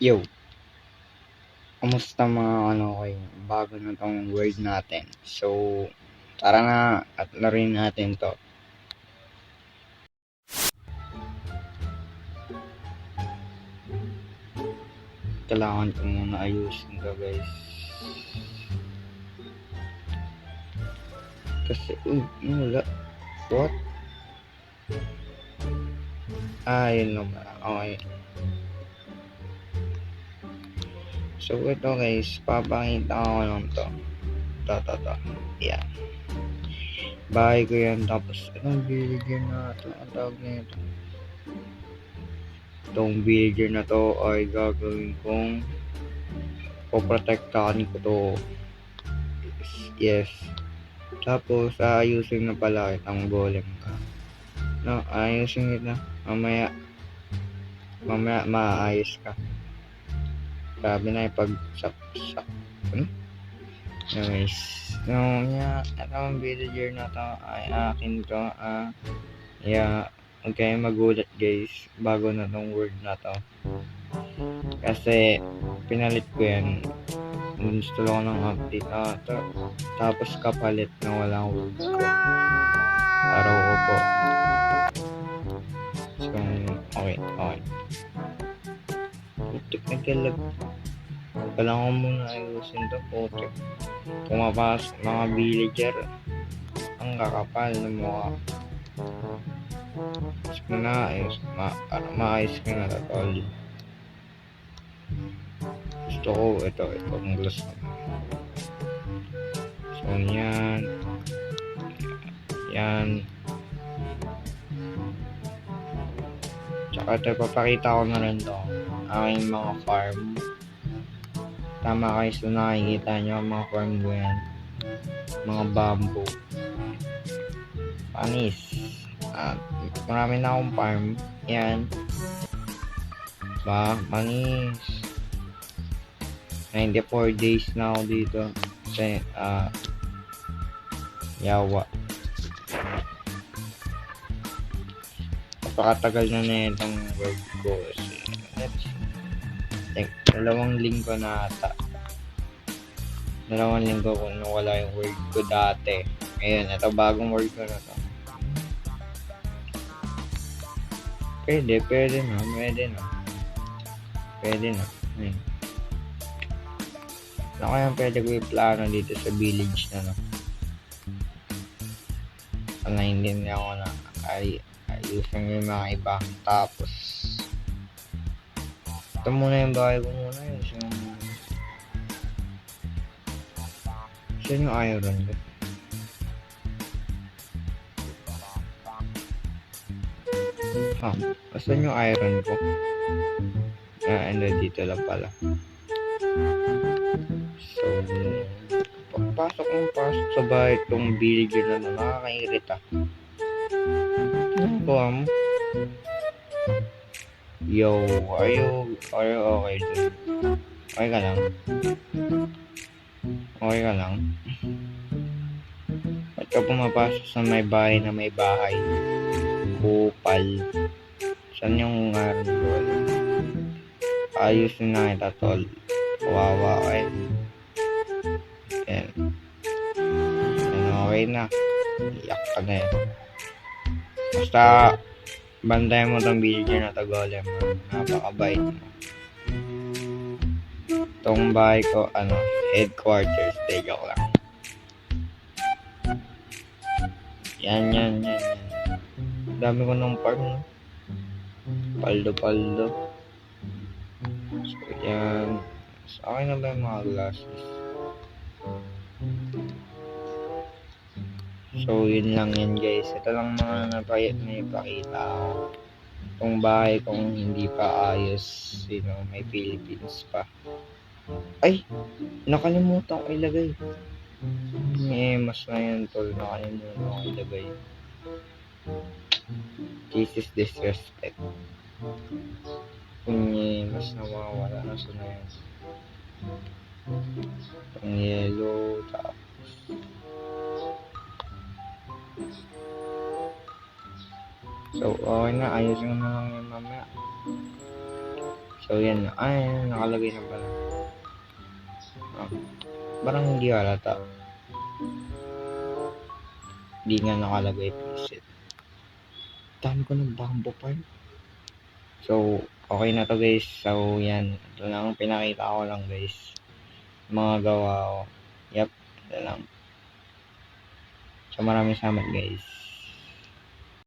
Yo, kamusta mga bago na tong word natin. So, tara na at laruin natin to. Kailangan ko muna ayusin to, guys. Kasi, wala. What? Yun naman. Okay. So, ito guys, papakita ko lang to. To. Yan. Bahay ko yan. Tapos, itong villager na ito. Ang tawag na ito. Itong villager na to ay gagawin kong poprotektahan ko to. Yes. Tapos, ayusin na pala kitang golem ka. No, ayusin kita. Mamaya maayos ka. Sabi na ipag-sak. Anyways, itong villager na to ay akin to. Huwag kayong magulat guys, bago na tong word na to. Kasi, pinalit ko yan. Gusto lang ng update. Tapos kapalit na walang word ko. Araw ko po. So, okay. Putik na galag. Kailangan muna ayusin to, putik. Pumapasok mga villager. Ang kakapal ng mukha. Ayos ko na, maayos ko na tol. Gusto ko, ito ang glass na. So, yan. Tsaka ito, papakita ko na rin to. Aking mga farm. Tama kayo sa nakikita nyo, mga farm ko yan. Mga bamboo. Panis. Marami na akong farm. Yan. Panis. 94 days na ako dito. Kasi, yawa. Napakatagal na itong word ko. Dalawang linggo na ata. Dalawang linggo kung wala yung word ko dati. Ngayon, ito bagong word ko na to. Pwede na. Ayun. Ano kaya pwede ko i-plano dito sa village na no? Hindi ako na ayusin yung mga iba. Tapos ito muna yung bahay ko muna yun. Saan yung iron ko? Saan yung iron ko? Dito lang pala. So, pasok sa bahay itong villager na nakakairita. Ano ba mo? Yo, are you okay dude? Okay ka lang? Ba't ka pumapasok sa may bahay na may bahay? Kupal. Saan yung iron? Ayusin na kita tol. Kawawa ka Yan, okay na. Iyak ka na Basta, bantayan mo tong villager na to golem. Napakabait mo. Itong bahay ko, headquarters. Joke lang. Yan. Dami ko ng farm, no? Paldo. So, yan. So, okay na ba yung mga glasses? So, yun lang yan guys. Ito lang mga napakita ko. Itong bahay kung hindi pa ayos, may Philippines pa. Ay! Nakalimutan ko ilagay. Mas na yan tol. Nakalimutan ko ilagay. This is disrespect. Mas nawawala na sa na yan. Itong yellow, tapos so, okay na. Ayusin ko na lang yan mamaya. So, yan. Ay, nakalagay na pala. Parang hindi halata. Hindi nga nakalagay preset. Dami ko ng bamboo part. So, okay na to guys. So, yan. Ito lang pinakita ko lang guys. Mga gawa ko. Yep. Ito lang. So, maraming salamat guys.